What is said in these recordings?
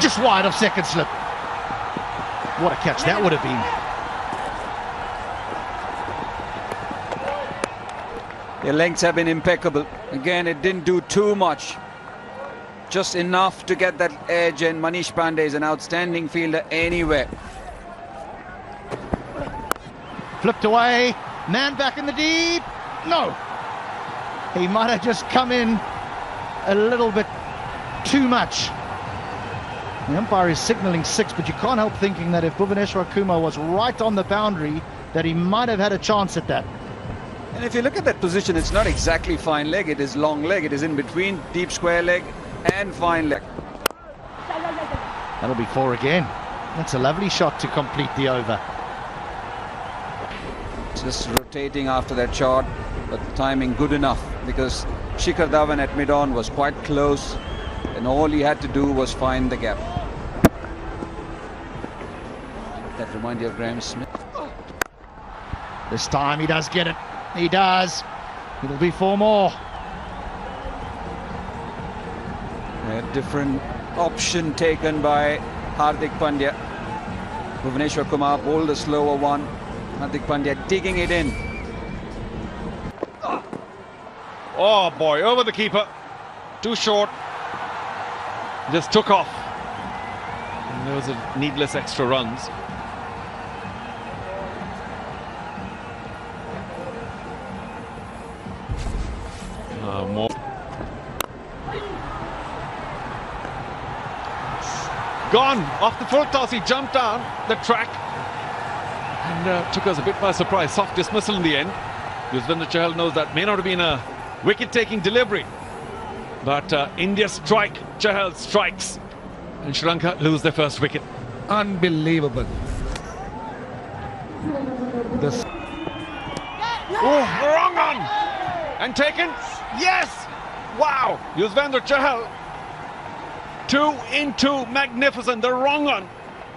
Just wide of second slip. What a catch that would have been. Their lengths have been impeccable. Again, it didn't do too much. Just enough to get that edge, and Manish Pandey is an outstanding fielder anyway. Flipped away. Man back in the deep. No. He might have just come in a little bit too much. The umpire is signalling 6, but you can't help thinking that if Bhuvaneshwar Kumar was right on the boundary, that he might have had a chance at that. And if you look at that position, it's not exactly fine leg, it is long leg. It is in between deep square leg and fine leg. That'll be 4 again. That's a lovely shot to complete the over. Just rotating after that shot, but the timing good enough because Shikhar Dhawan at mid-on was quite close, and all he had to do was find the gap. That reminds you of Graham Smith. This time he does get it. He does. It'll be 4 more. A different option taken by Hardik Pandya. Bhuvaneshwar Kumar bowled a slower one. Hardik Pandya digging it in. Oh boy, over the keeper. Too short. Just took off. And there was a needless extra runs. More. Gone off the full toss. He jumped down the track and took us a bit by surprise. Soft dismissal in the end. Yuzvendra Chahal knows that may not have been a wicket-taking delivery, but India strike. Chahal strikes, and Sri Lanka lose their first wicket. Unbelievable. This. Oh, wrong on, and taken. Yes! Wow! Yuzvendra Chahal. 2 in 2, magnificent. The wrong on.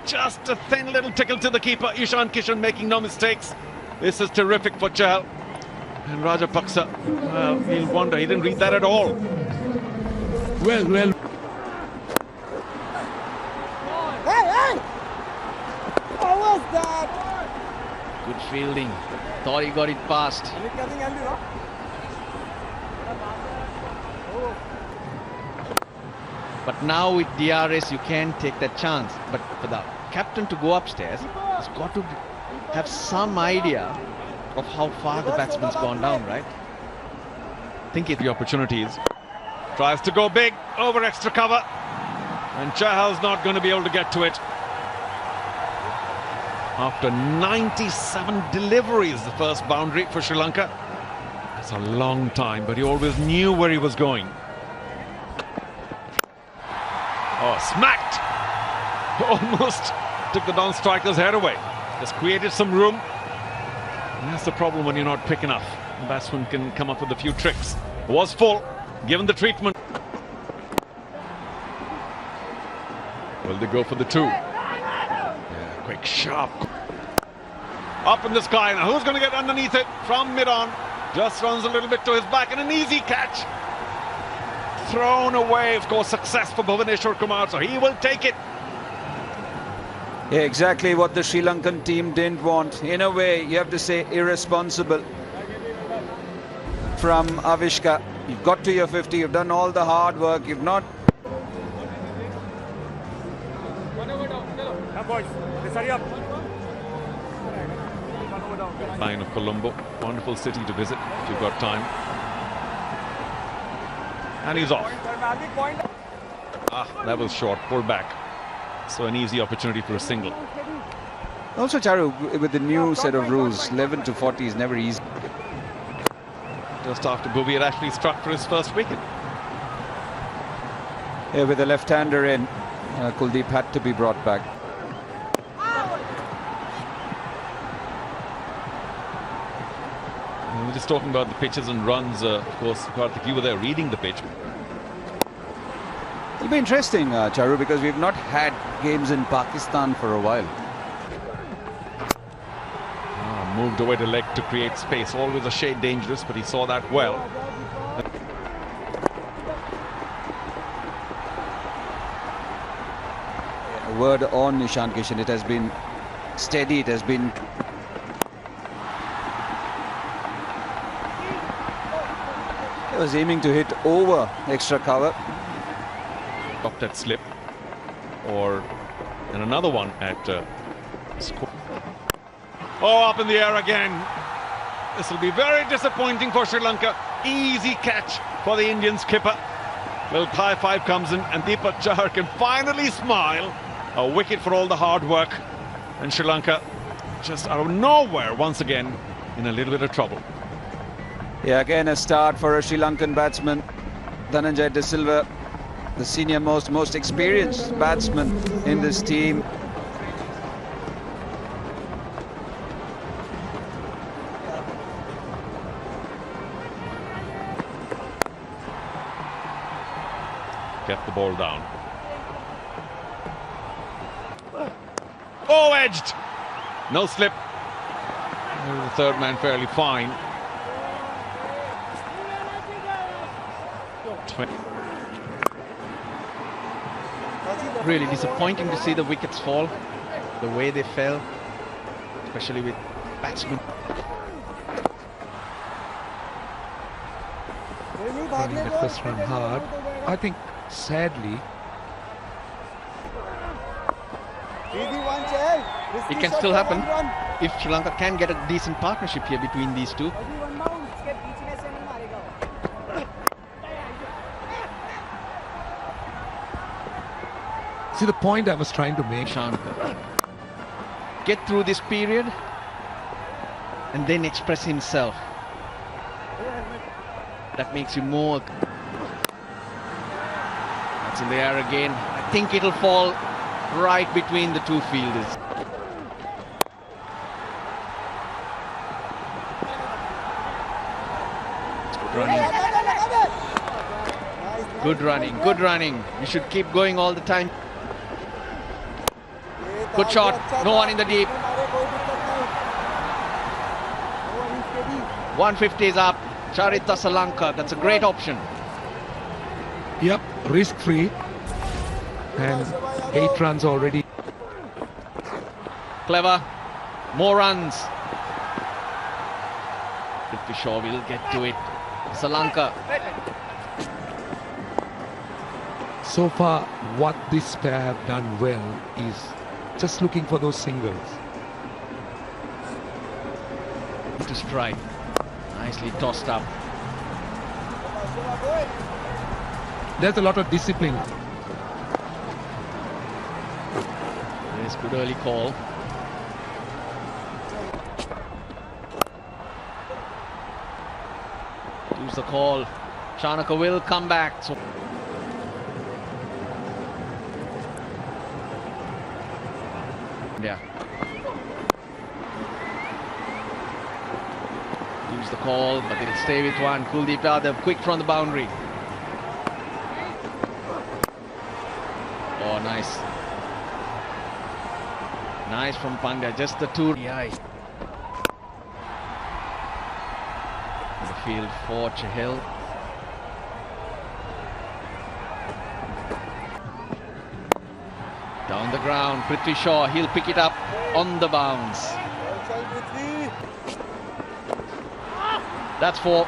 Just a thin little tickle to the keeper. Ishan Kishan making no mistakes. This is terrific for Chahal. And Rajapaksa, well, he'll wonder. He didn't read that at all. Well. Hey! What was that? Good fielding. Thought he got it past. But now with DRS, you can take that chance. But for the captain to go upstairs, he's got to have some idea of how far the batsman's gone down, right? Think it the opportunities. Tries to go big over extra cover, and Chahal's not going to be able to get to it. After 97 deliveries, the first boundary for Sri Lanka. It's a long time, but he always knew where he was going. Oh, smacked! Almost took the down-striker's head away. Just created some room. And that's the problem when you're not quick enough. The batsman can come up with a few tricks. It was full, given the treatment. Will they go for the 2? Yeah, quick, sharp. Up in the sky. Now who's going to get underneath it from mid-on? Just runs a little bit to his back, and an easy catch. Thrown away, of course, success for Bhuvaneshwar Kumar, so he will take it. Yeah, exactly what the Sri Lankan team didn't want. In a way, you have to say irresponsible from Avishka. You've got to your 50, you've done all the hard work, you've not... Line of Colombo, wonderful city to visit if you've got time. And he's off. That was short, pulled back. So an easy opportunity for a single. Also, Charu, with the new set of rules, 11 to 40 is never easy. Just after Bhuvi had actually struck for his first wicket. Yeah, with the left-hander in, Kuldeep had to be brought back. We were just talking about the pitches and runs. Of course, Karthik, you were there reading the pitch. It'll be interesting, Charu, because we've not had games in Pakistan for a while. Moved away to leg to create space. Always a shade dangerous, but he saw that well. A word on Nishan Kishan. It has been steady. It has been... He was aiming to hit over extra cover. Off that slip. And another one at score. Oh, up in the air again. This will be very disappointing for Sri Lanka. Easy catch for the Indian skipper. Little high five comes in and Deepak Chahar can finally smile. A wicket for all the hard work. And Sri Lanka just out of nowhere once again in a little bit of trouble. Yeah, again a start for a Sri Lankan batsman. Dhananjay De Silva, the senior most experienced batsman in this team. Get the ball down. Oh, edged! No slip. The third man fairly fine. Really disappointing to see the wickets fall the way they fell, especially with batsmen. Running the first run hard. I think, sadly, it can still happen if Sri Lanka can get a decent partnership here between these two. see the point I was trying to make. Shankar get through this period and then express himself. That makes you more. That's in the air again. I think it'll fall right between the two fielders. Good running. Good running, good running. You should keep going all the time. Good shot. No one in the deep. 150 is up. Charita Salanka. That's a great option. Yep, risk-free. And 8 runs already. Clever. More runs. Prithvi Shaw will get to it. Salanka. So far, what this pair have done well is just looking for those singles. To strike. Nicely tossed up. There's a lot of discipline. Yes, good early call. Use the call. Shanaka will come back. So yeah. Use the call, but it'll stay with one. Kuldeep Yadav quick from the boundary. Oh, nice. Nice from Pandya, just the two. Yeah. The field for Chahal. Down the ground, Prithvi Shaw, he'll pick it up on the bounce. That's 4.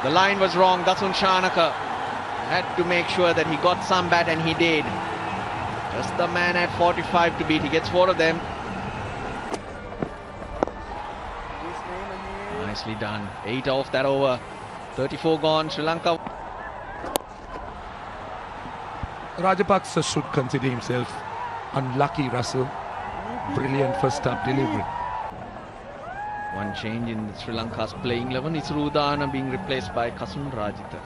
The line was wrong, that's on Shanaka. Had to make sure that he got some bat, and he did. Just the man at 45 to beat. He gets 4 of them. Nicely done. 8 off that over. 34 gone. Sri Lanka. Rajapaksa should consider himself unlucky, Russell. Brilliant first up delivery. One change in Sri Lanka's playing 11. It's Rudana being replaced by Kasun Rajitha.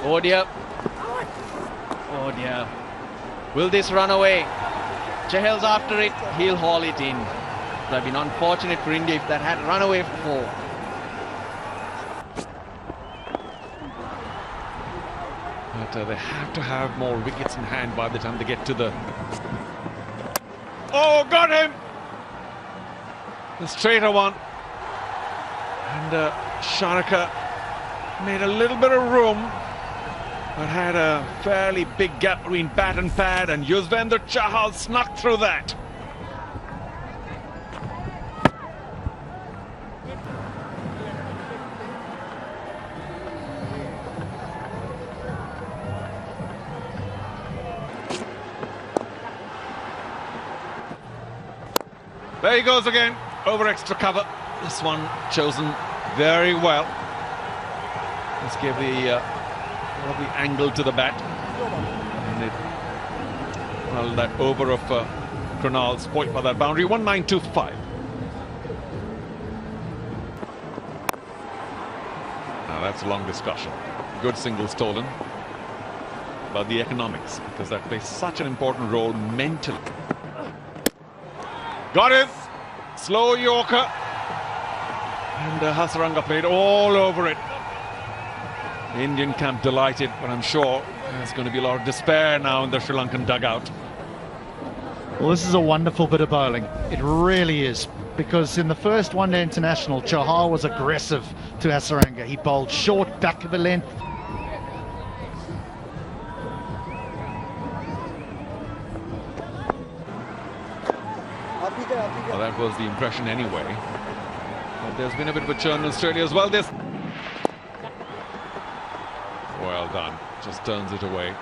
Oh dear. Oh dear. Will this run away? Chahal's after it. He'll haul it in. It would have been unfortunate for India if that had run away for 4. But they have to have more wickets in hand by the time they get to the... Oh, got him! The straighter one. And Shanaka made a little bit of room. but had a fairly big gap between bat and pad, and Yuzvendra Chahal snuck through that. There he goes again, over extra cover. This one chosen very well. Let's give the lovely angle to the bat. And well, that over of Krunal's point by that boundary, 1925. Now that's a long discussion. Good single stolen. About the economics, because that plays such an important role mentally. Got him! Slow Yorker. And Hasaranga played all over it. The Indian camp delighted, but I'm sure there's going to be a lot of despair now in the Sri Lankan dugout. Well, this is a wonderful bit of bowling. It really is. Because in the first one-day international, Chahal was aggressive to Hasaranga. He bowled short, back of the length. Well, that was the impression anyway. But there's been a bit of a churn in Australia as well. This. Well done. Just turns it away.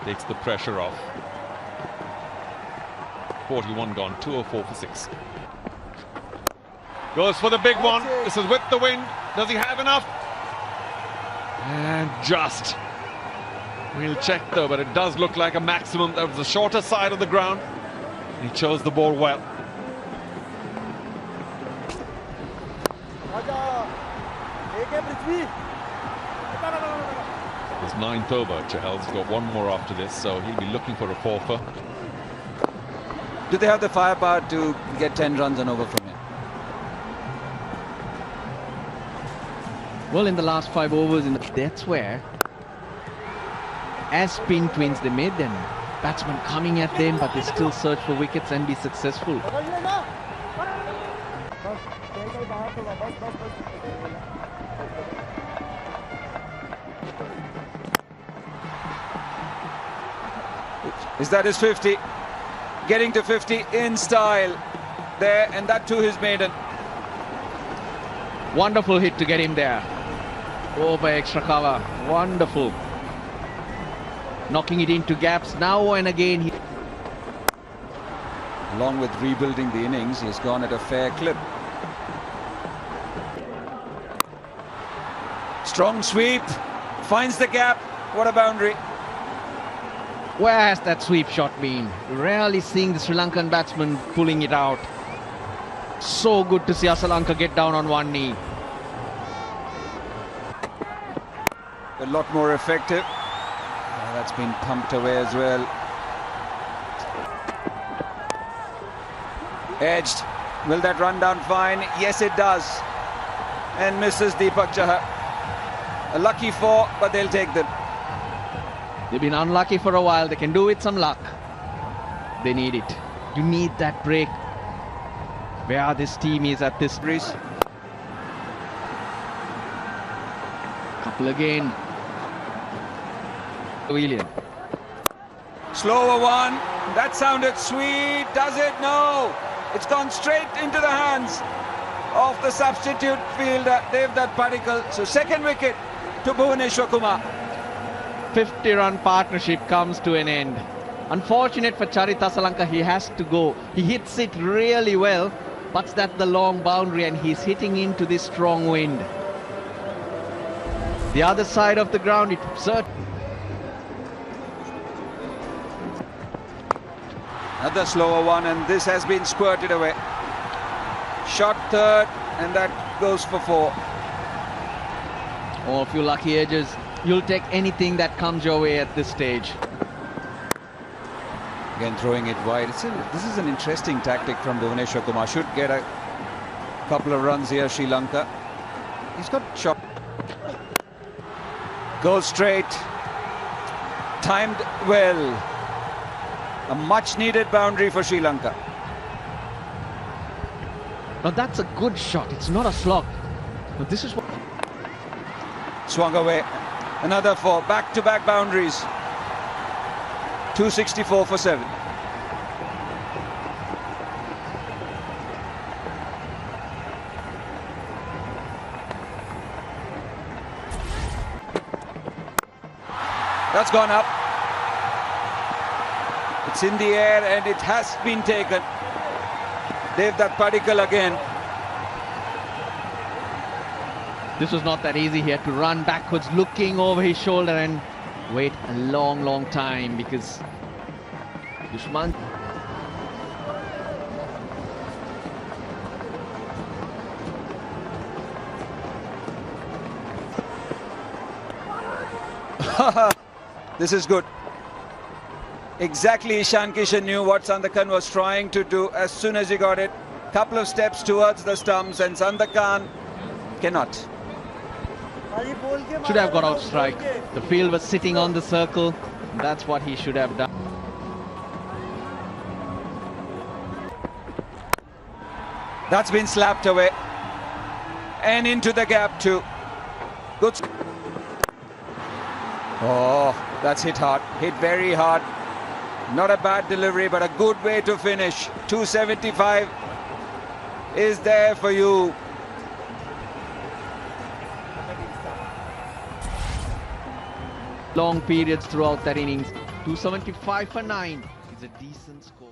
Takes the pressure off. 41 gone. 204 for 6. Goes for the big one. This is with the wind. Does he have enough? And just. We'll check though, but it does look like a maximum. That was the shorter side of the ground. He chose the ball well. It's 9th over. Chahal's got one more after this, so he'll be looking for a 4-fer. Do they have the firepower to get 10 runs and over from here? Well, in the last 5 overs, that's where, as spin twins they made them, batsmen coming at them, but they still search for wickets and be successful. Is that his 50? Getting to 50 in style there, and that too his maiden. Wonderful hit to get him there. Over extra cover. Wonderful. Knocking it into gaps now and again. Along with rebuilding the innings, he's gone at a fair clip. Strong sweep. Finds the gap. What a boundary. Where has that sweep shot been? Rarely seeing the Sri Lankan batsman pulling it out. So good to see Sri Lanka get down on one knee. A lot more effective. That's been pumped away as well. Edged. Will that run down fine? Yes, it does. And misses Deepak Chahar. A lucky 4, but they'll take them. They've been unlucky for a while. They can do with some luck. They need it. You need that break. Where this team is at this race. Couple again. William. Slower one. That sounded sweet. Does it? No. It's gone straight into the hands of the substitute fielder, Devdutt Padikkal. So second wicket to Bhuvaneshwar Kumar. 50-run partnership comes to an end. Unfortunate for Charith Asalanka, he has to go. He hits it really well, but that's the long boundary and he's hitting into this strong wind. The other side of the ground, it's another slower one, and this has been squirted away. Shot third, and that goes for 4. Oh, a few lucky edges. You'll take anything that comes your way at this stage. Again, throwing it wide. This is an interesting tactic from Bhuvaneshwar Kumar. Should get a couple of runs here, Sri Lanka. He's got shot. Goes straight. Timed well. A much-needed boundary for Sri Lanka. Now that's a good shot. It's not a slog. But this is what... Swung away. Another 4, back-to-back boundaries. 264 for 7. That's gone up. It's in the air and it has been taken. Devdutt Padikkal again. This was not that easy. He had to run backwards, looking over his shoulder and wait a long time because Dushman. This is good. Exactly, Ishan Kishan knew what Sandakan was trying to do as soon as he got it. Couple of steps towards the stumps and Sandakan cannot. Should have got out strike. The field was sitting on the circle. That's what he should have done. That's been slapped away. And into the gap too. Good. Oh, that's hit hard. Hit very hard. Not a bad delivery, but a good way to finish. 275 is there for you. Long periods throughout that innings. 275 for 9 is a decent score.